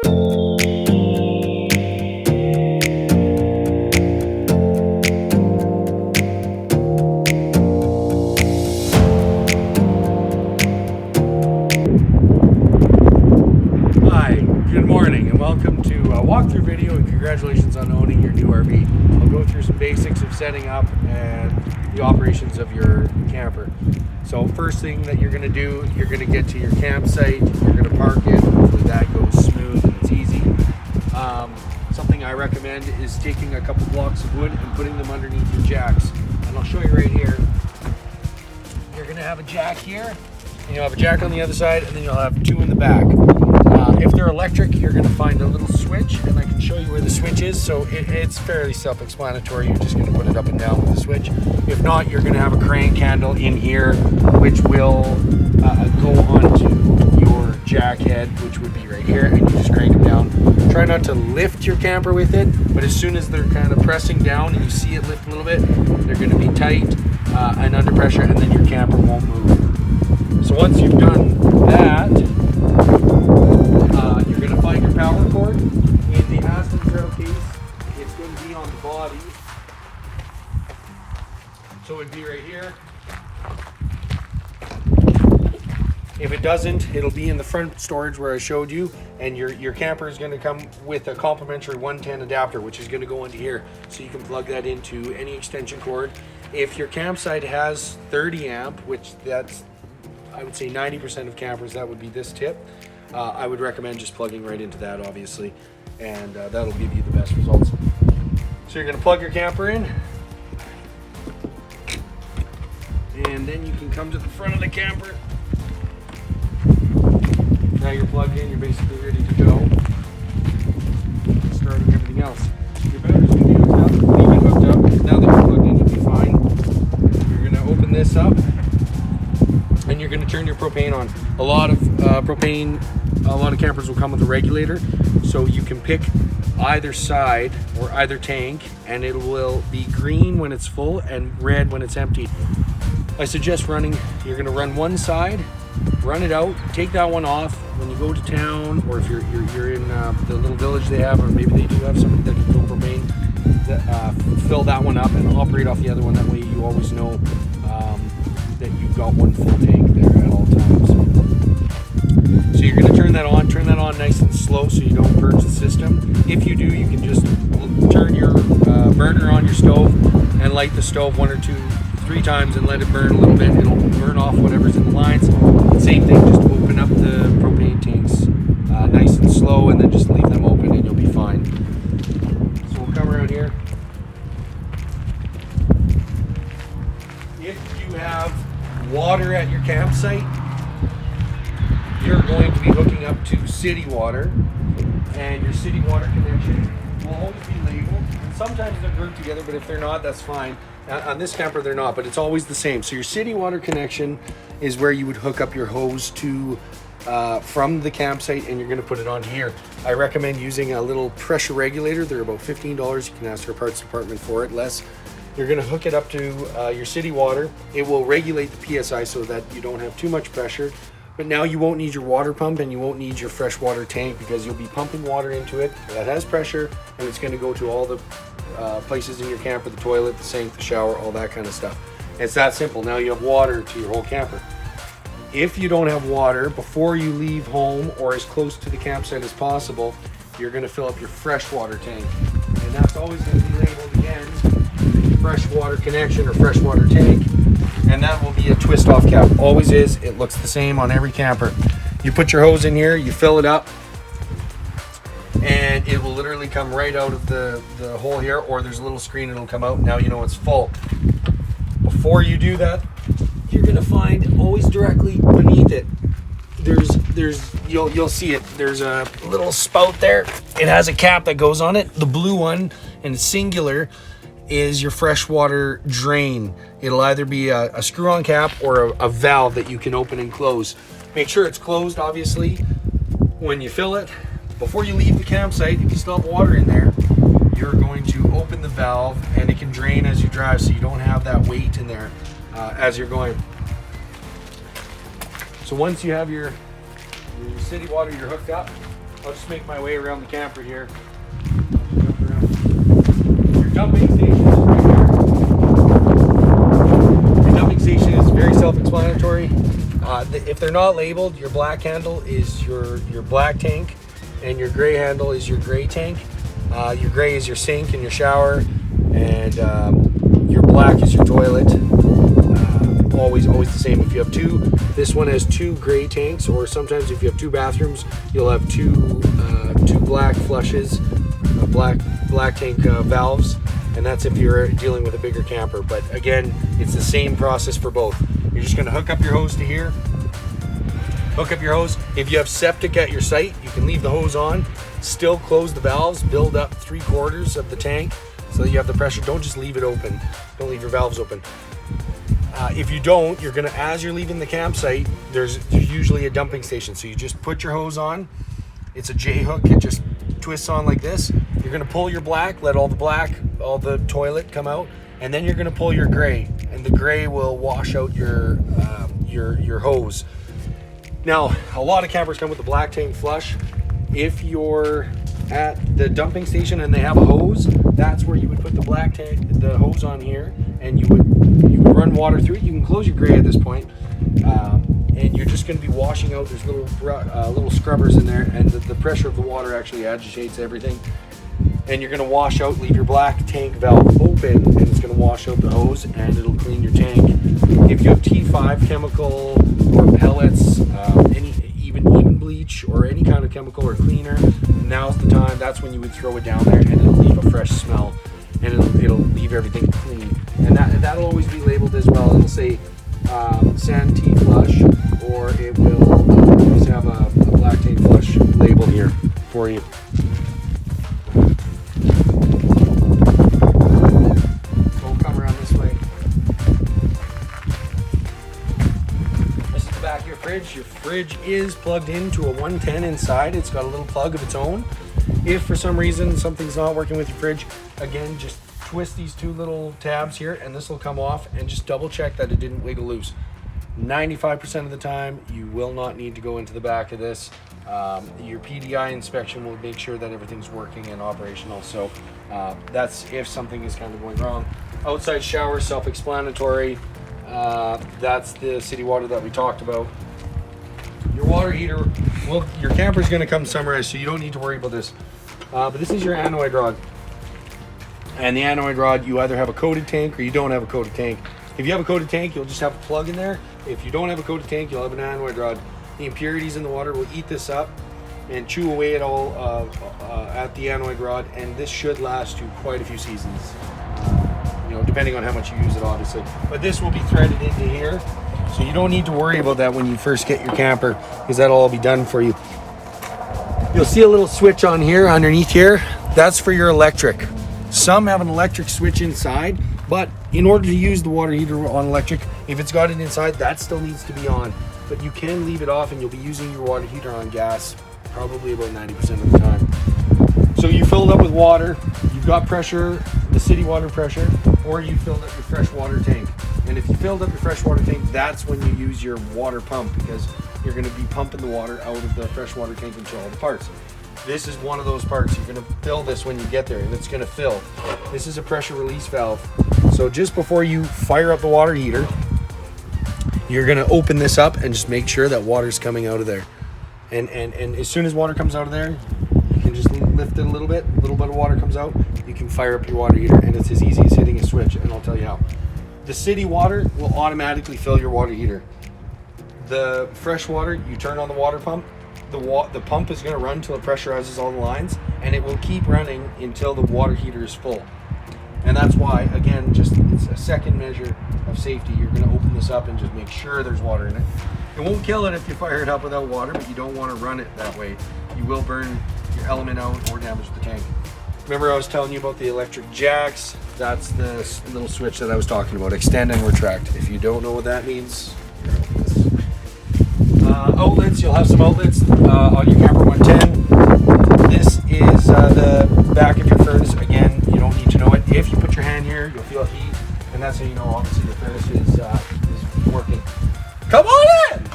Good morning and welcome to a walkthrough video, and congratulations on owning your new RV. I'll go through some basics of setting up and the operations of your camper. So first thing that you're going to do, you're going to get to your campsite, you're going to park it, hopefully that goes smooth and it's easy. Something I recommend is taking a couple blocks of wood and putting them underneath your jacks. And I'll show you right here. You're going to have a jack here, and you'll have a jack on the other side, and then you'll have two in the back. If they're electric, you're going to find a little switch, and I can show you where the switch is. So it's fairly self-explanatory. You're just going to put it up and down with the switch. If not, you're going to have a crank handle in here, which will go onto your jack head, which would be right here, and you just crank them down. Try not to lift your camper with it, but as soon as they're kind of pressing down and you see it lift a little bit, they're going to be tight and under pressure, and then your camper won't move. So once you've done that, you're going to find your power cord. In the Aspen Trail case, it's going to be on the body. So it'd be right here. If it doesn't, it'll be in the front storage where I showed you, and your camper is going to come with a complimentary 110 adapter, which is going to go into here, so you can plug that into any extension cord. If your campsite has 30 amp, which that's, I would say 90% of campers, that would be this tip. I would recommend just plugging right into that, obviously, and that'll give you the best results. So you're going to plug your camper in, and then you can come to the front of the camper. Now you're plugged in, you're basically ready to go. Starting everything else. Your battery's going to be hooked up, leave it hooked up. Now that you're plugged in, you'll be fine. You're going to open this up, and you're going to turn your propane on. A lot of campers will come with a regulator, so you can pick either side or either tank, and it will be green when it's full and red when it's empty. I suggest you're going to run one side, run it out, take that one off when you go to town, or if you're in the little village they have, or maybe they do have somebody that can fill propane, fill that one up and operate off the other one. That way you always know that you've got one full tank there at all times. So you're going to turn that on nice and slow so you don't purge the system. If you do, you can just turn your burner on your stove and light the stove 1 or 2, 3 times and let it burn a little bit. It'll burn off whatever's in the lines. Same thing, just open up the propane tanks nice and slow, and then just leave them open and you'll be fine. So we'll come around here. If you have water at your campsite, you're going to be hooking up to city water, and your city water connection will always be labeled. And sometimes they're grouped together, but if they're not, that's fine. On this camper, they're not, but it's always the same. So your city water connection is where you would hook up your hose to from the campsite, and you're going to put it on here. I recommend using a little pressure regulator. They're about $15. You can ask your parts department for it, less. You're going to hook it up to your city water. It will regulate the PSI so that you don't have too much pressure. But now you won't need your water pump, and you won't need your freshwater tank, because you'll be pumping water into it that has pressure, and it's going to go to all the places in your camper, the toilet, the sink, the shower, all that kind of stuff. It's that simple. Now you have water to your whole camper. If you don't have water, before you leave home or as close to the campsite as possible, you're going to fill up your freshwater tank. And that's always going to be labeled again, freshwater connection or freshwater tank. And that will be a twist off cap. Always is. It looks the same on every camper. You put your hose in here, you fill it up, and it will literally come right out of the hole here, or there's a little screen, it'll come out. Now you know it's full. Before you do that, you're gonna find always directly beneath it, you'll see it. There's a little spout there. It has a cap that goes on it. The blue one, and it's singular, is your freshwater drain. It'll either be a screw-on cap or a valve that you can open and close. Make sure it's closed, obviously, when you fill it. Before you leave the campsite, if you still have water in there, you're going to open the valve, and it can drain as you drive, so you don't have that weight in there as you're going. So once you have your city water, you're hooked up, I'll just make my way around the camper here. Your dumping station is right here. Your dumping station is very self-explanatory. If they're not labeled, your black handle is your black tank, and your gray handle is your gray tank. Your gray is your sink and your shower, and your black is your toilet. Always the same. If you have two, this one has two gray tanks, or sometimes if you have two bathrooms, you'll have two black flushes, black tank valves, and that's if you're dealing with a bigger camper. But again, it's the same process for both. You're just going to hook up your hose to here. Hook up your hose. If you have septic at your site, you can leave the hose on, still close the valves, build up 3/4 of the tank so that you have the pressure. Don't just leave it open. Don't leave your valves open. If you don't, you're gonna, as you're leaving the campsite, there's usually a dumping station. So you just put your hose on. It's a J hook. It just twists on like this. You're gonna pull your black, let all the toilet come out, and then you're gonna pull your gray, and the gray will wash out your hose. Now, a lot of campers come with the black tank flush. If you're at the dumping station and they have a hose, that's where you would put the black tank, the hose on here, and you would run water through it. You can close your gray at this point, and you're just going to be washing out. There's little scrubbers in there, and the pressure of the water actually agitates everything. And you're going to wash out, leave your black tank valve open, and it's going to wash out the hose, and it'll clean your tank. If you have T5 chemical or pellets, even bleach or any kind of chemical or cleaner, now's the time. That's when you would throw it down there, and it'll leave a fresh smell, and it'll leave everything clean. And that'll always be labeled as well. It'll say Santee flush, or it will always have a black tank flush label here for you. We'll come around this way. This is the back of your fridge. Your fridge is plugged into a 110 inside. It's got a little plug of its own. If for some reason something's not working with your fridge, again, just twist these two little tabs here, and this will come off, and just double check that it didn't wiggle loose. 95% of the time, you will not need to go into the back of this. Your PDI inspection will make sure that everything's working and operational. So that's if something is kind of going wrong. Outside shower, self-explanatory. That's the city water that we talked about. Your water heater, well, your camper's going to come summarized, so you don't need to worry about this. But this is your anoid rod. And the anoid rod, you either have a coated tank or you don't have a coated tank. If you have a coated tank, you'll just have a plug in there. If you don't have a coated tank, you'll have an anoid rod. The impurities in the water will eat this up and chew away at all at the anoid rod, and this should last you quite a few seasons. Depending on how much you use it, obviously. But this will be threaded into here, so you don't need to worry about that when you first get your camper, because that'll all be done for you. You'll see a little switch on here, underneath here. That's for your electric. Some have an electric switch inside, but in order to use the water heater on electric, if it's got it inside, that still needs to be on. But you can leave it off, and you'll be using your water heater on gas probably about 90% of the time. So you filled up with water, you've got pressure, the city water pressure, or you filled up your freshwater tank. And if you filled up your freshwater tank, that's when you use your water pump, because you're going to be pumping the water out of the freshwater tank into all the parts. This is one of those parts. You're going to fill this when you get there, and it's going to fill. This is a pressure release valve. So just before you fire up the water heater, you're going to open this up and just make sure that water's coming out of there. And as soon as water comes out of there, you can just lift it a little bit of water comes out, you can fire up your water heater, and it's as easy as hitting a switch, and I'll tell you how. The city water will automatically fill your water heater. The fresh water, you turn on the water pump, the pump is going to run until it pressurizes all the lines, and it will keep running until the water heater is full. And that's why, again, it's a second measure of safety. You're going to open this up and just make sure there's water in it. It won't kill it if you fire it up without water, but you don't want to run it that way. You will burn your element out or damage the tank. Remember I was telling you about the electric jacks? That's the little switch that I was talking about, extend and retract. If you don't know what that means, outlets, you'll have some outlets on your camper 110. This is the back of your furnace. Again, you don't need to know it. If you put your hand here, you'll feel heat, and that's how you know obviously the furnace is working. Come on in!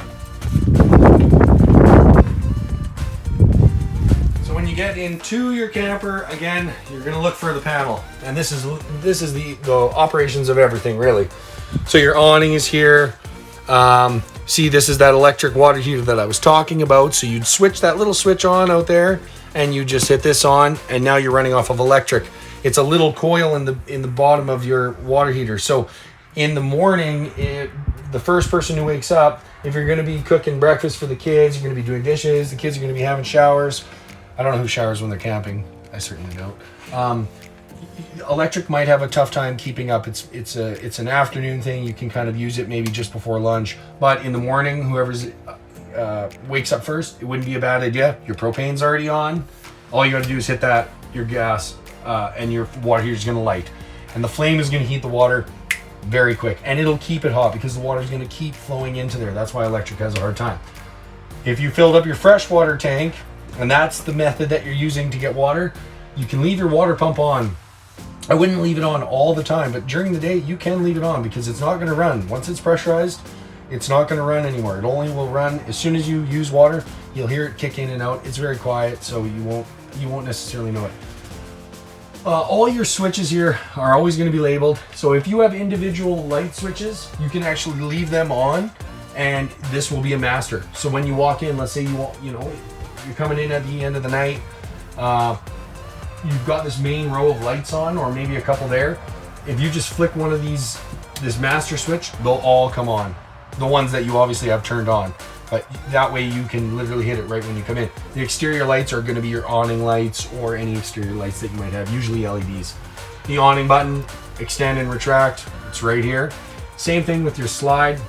get into your camper, again, you're gonna look for the panel. And this is the operations of everything, really. So your awning is here. See, this is that electric water heater that I was talking about. So you'd switch that little switch on out there, and you just hit this on, and now you're running off of electric. It's a little coil in the bottom of your water heater. So in the morning, the first person who wakes up, if you're going to be cooking breakfast for the kids, you're going to be doing dishes, the kids are going to be having showers. I don't know who showers when they're camping. I certainly don't. Electric might have a tough time keeping up. It's an afternoon thing. You can kind of use it maybe just before lunch. But in the morning, whoever's wakes up first, it wouldn't be a bad idea. Your propane's already on. All you got to do is hit your gas, and your water heater's going to light. And the flame is going to heat the water very quick. And it'll keep it hot because the water's going to keep flowing into there. That's why electric has a hard time. If you filled up your freshwater tank, and that's the method that you're using to get water, you can leave your water pump on. I wouldn't leave it on all the time, but during the day you can leave it on because it's not going to run. Once it's pressurized, it's not going to run anymore. It only will run as soon as you use water. You'll hear it kick in and out. It's very quiet, so you won't necessarily know it. All your switches here are always going to be labeled. So if you have individual light switches, you can actually leave them on, and this will be a master. So when you walk in, let's say you're coming in at the end of the night, you've got this main row of lights on, or maybe a couple there. If you just flick one of this master switch, they'll all come on. The ones that you obviously have turned on. But that way you can literally hit it right when you come in. The exterior lights are going to be your awning lights or any exterior lights that you might have, usually LEDs. The awning button, extend and retract, it's right here. Same thing with your slide,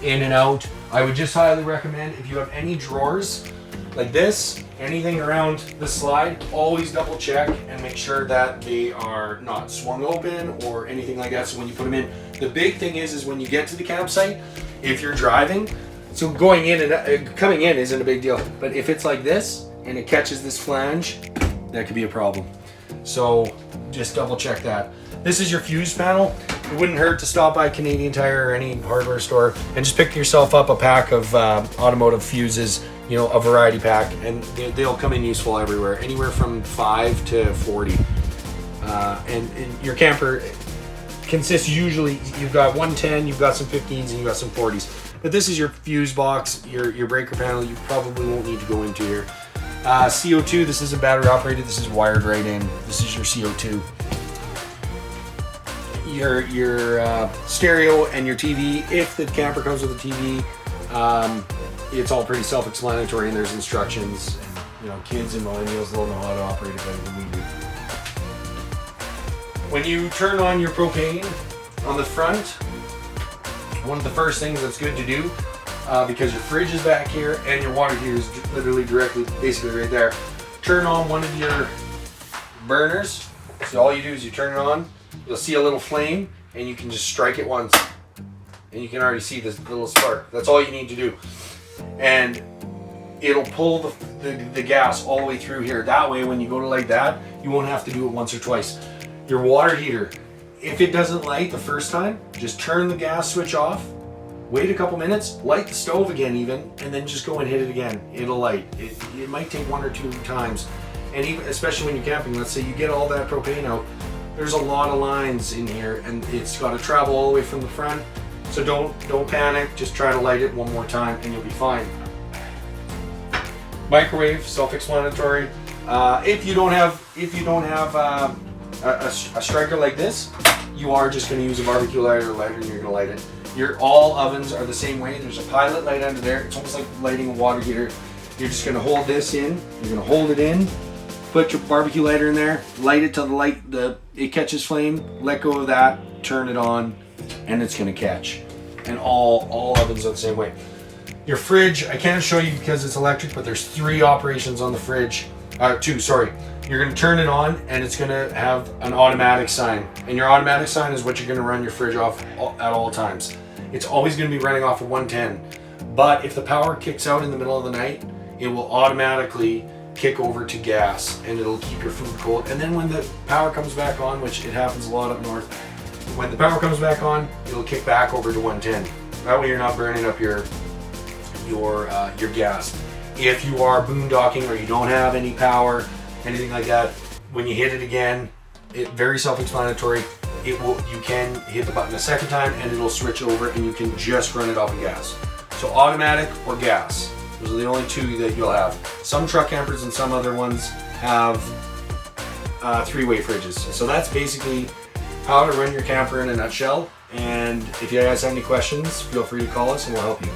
in and out. I would just highly recommend, if you have any drawers like this, anything around the slide, always double check and make sure that they are not swung open or anything like that. So when you put them in, the big thing is when you get to the campsite, if you're driving, so going in and coming in isn't a big deal, but if it's like this and it catches this flange, that could be a problem. So just double check that. This is your fuse panel. It wouldn't hurt to stop by Canadian Tire or any hardware store and just pick yourself up a pack of automotive fuses, a variety pack, and they'll come in useful everywhere, anywhere from 5 to 40. And your camper consists usually, you've got 110, you've got some 15s, and you've got some 40s. But this is your fuse box, your breaker panel. You probably won't need to go into here. CO2, this isn't battery operated, this is wired right in. This is your CO2. Your stereo and your TV, if the camper comes with a TV, it's all pretty self-explanatory, and there's instructions. And, kids and millennials, they'll know how to operate it better than we do. When you turn on your propane on the front, one of the first things that's good to do, because your fridge is back here and your water heater is literally basically right there, turn on one of your burners. So all you do is you turn it on, you'll see a little flame, and you can just strike it once, and you can already see this little spark. That's all you need to do. And it'll pull the gas all the way through here. That way, when you go to light that, you won't have to do it once or twice. Your water heater, if it doesn't light the first time, just turn the gas switch off, wait a couple minutes, light the stove again even, and then just go and hit it again. It'll light. It might take 1 or 2 times. And even, especially when you're camping, let's say you get all that propane out, there's a lot of lines in here, and it's got to travel all the way from the front. So don't panic, just try to light it one more time and you'll be fine. Microwave, self-explanatory. If you don't have a striker like this, you are just going to use a barbecue lighter and you're going to light it. All ovens are the same way. There's a pilot light under there. It's almost like lighting a water heater. You're just going to hold this in. You're going to hold it in. Put your barbecue lighter in there. Light it till it catches flame. Let go of that. Turn it on, and it's going to catch. And all ovens are the same way. Your fridge, I can't show you because it's electric, but there's 3 operations on the fridge. 2, sorry. You're going to turn it on, and it's going to have an automatic sign. And your automatic sign is what you're going to run your fridge off at all times. It's always going to be running off of 110. But if the power kicks out in the middle of the night, it will automatically kick over to gas, and it'll keep your food cold. And then when the power comes back on, which it happens a lot up north, when the power comes back on, it'll kick back over to 110. That way you're not burning up your gas. If you are boondocking or you don't have any power, anything like that, when you hit it again, very self-explanatory. You can hit the button a second time and it'll switch over and you can just run it off of gas. So automatic or gas. Those are the only two that you'll have. Some truck campers and some other ones have three-way fridges. So that's basically how to run your camper in a nutshell. And if you guys have any questions, feel free to call us and we'll help you.